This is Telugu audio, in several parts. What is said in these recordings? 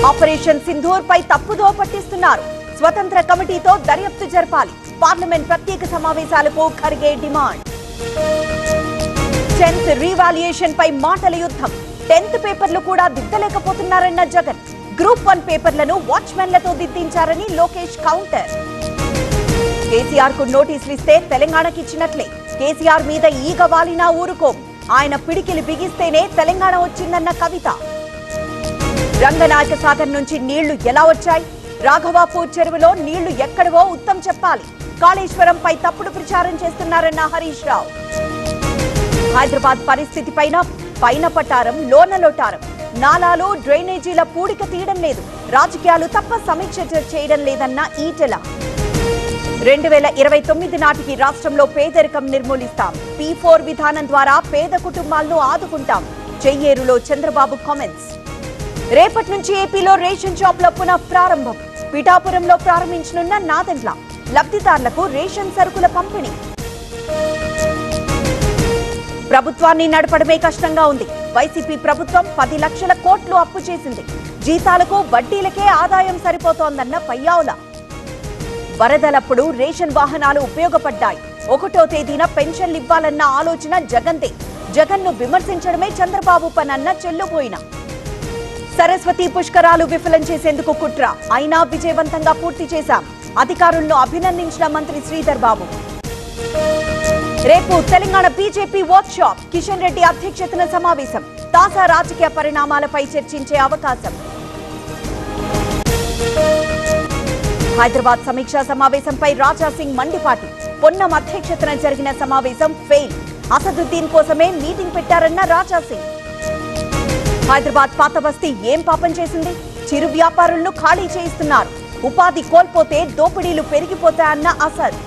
ఆపరేషన్ సింధూర్ పై తప్పుదో పట్టిస్తున్నారు. స్వతంత్ర కమిటీతో దర్యాప్తు జరపాలి. పార్లమెంట్ ప్రత్యేక సమావేశాలకు ఖర్గే డిమాండ్. 10th రీవాల్యుయేషన్ పై మాటల యుద్ధం. 10th పేపర్లు కూడా దిద్దలేకపోతున్నారన్న జగన్. గ్రూప్ 1 పేపర్లను వాచ్మెన్లతో దిద్దించారని లోకేష్ కౌంటర్. కేసీఆర్ కు నోటీసులు ఇస్తే తెలంగాణకి ఇచ్చినట్లే. కేసీఆర్ మీద ఈగ వాలినా ఊరుకోం. ఆయన పిడికిలి బిగిస్తేనే తెలంగాణ వచ్చిందన్న కవిత. రంగనాయక సాగర్ నుంచి నీళ్లు ఎలా వచ్చాయి? రాఘవాపూర్ చెరువులో నీళ్లు ఎక్కడవో ఉత్తమ్ చెప్పాలి. కాళేశ్వరంపై తప్పుడు ప్రచారం చేస్తున్నారన్న హరీష్ రావు. హైదరాబాద్ పరిస్థితి పైన పటారం లోన లోటారం. నాలాలు డ్రైనేజీల పూడిక తీయడం లేదు. రాజకీయాలు తప్ప సమీక్ష చేయడం లేదన్న ఈటెల. 2029 నాటికి రాష్ట్రంలో పేదరికం నిర్మూలిస్తాం. P4 విధానం ద్వారా పేద కుటుంబాలను ఆదుకుంటాం. చెయ్యేరులో చంద్రబాబు కామెంట్స్. రేపటి నుంచి ఏపీలో రేషన్ షాపుల పునః ప్రారంభం. పిఠాపురంలో ప్రారంభించనున్న నాదెండ్ల. లబ్ధిదారులకు రేషన్ సరుకుల పంపిణీ. ప్రభుత్వాన్ని నడపడమే కష్టంగా ఉంది. వైసీపీ ప్రభుత్వం 10 లక్షల కోట్లు అప్పు చేసింది. జీతాలకు వడ్డీలకే ఆదాయం సరిపోతోందన్న పయ్యావుల. వరదలప్పుడు రేషన్ వాహనాలు ఉపయోగపడ్డాయి. 1వ తేదీన పెన్షన్లు ఇవ్వాలన్న ఆలోచన జగన్దే. జగన్ను విమర్శించడమే చంద్రబాబు పనన్న చెల్లుపోయిన. సరస్వతి పుష్కరాలు విఫలం చేసేందుకు కుట్ర. అయినా విజయవంతంగా పూర్తి చేశాం. అధికారులను అభినందించిన మంత్రి శ్రీధర్ బాబు. రేపు Telangana BJP work shop. Kishan Reddy అధ్యక్షతన సమావేశం. తాజా రాజకీయ పరిణామాలపై చర్చించే అవకాశం. హైదరాబాద్ సమీక్షా సమావేశంపై రాజాసింగ్ మండిపాటు. పొన్నం అధ్యక్షతన జరిగిన సమావేశం ఫెయిల్. అసదుద్దీన్ కోసమే మీటింగ్ పెట్టారన్న రాజాసింగ్. హైదరాబాద్ పాత బస్తీ ఏం పాపం చేసింది? చిరు వ్యాపారులను ఖాళీ చేయిస్తున్నారు. ఉపాధి కోల్పోతే దోపిడీలు పెరిగిపోతాయన్న అసద్.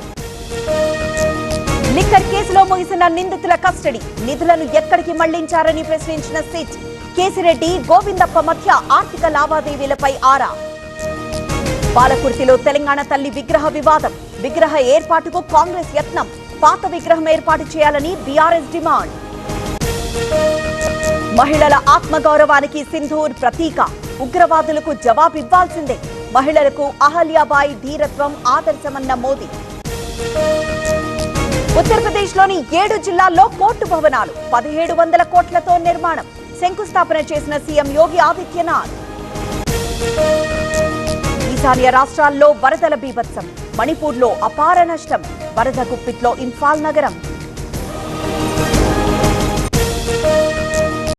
లిక్కర్ కేసులో ముగిసిన నిందితుల కస్టడీ. నిధులను ఎక్కడికి మళ్లించారని ప్రశ్నించిన సిట్. కేసిరెడ్డి గోవిందప్ప మధ్య ఆర్థిక లావాదేవీలపై ఆరా. పాలకుర్తిలో తెలంగాణ తల్లి విగ్రహ వివాదం. విగ్రహ ఏర్పాటుకు కాంగ్రెస్ యత్నం. పాత విగ్రహం ఏర్పాటు చేయాలని బీఆర్ఎస్ డిమాండ్. మహిళల ఆత్మగౌరవానికి సింధూర్ ప్రతీక. ఉగ్రవాదులకు జవాబివ్వాల్సిందే. మహిళలకు అహల్యాబాయి ధీరత్వం ఆదర్శమన్న మోదీ. ఉత్తరప్రదేశ్లోని 7 జిల్లాల్లో కోర్టు భవనాలు. 1700 కోట్లతో నిర్మాణం. శంకుస్థాపన చేసిన సీఎం యోగి ఆదిత్యనాథ్. ఈశాన్య రాష్ట్రాల్లో వరదల బీభత్సం. మణిపూర్లో అపార నష్టం. వరద గుప్పిట్లో ఇంఫాల్ నగరం.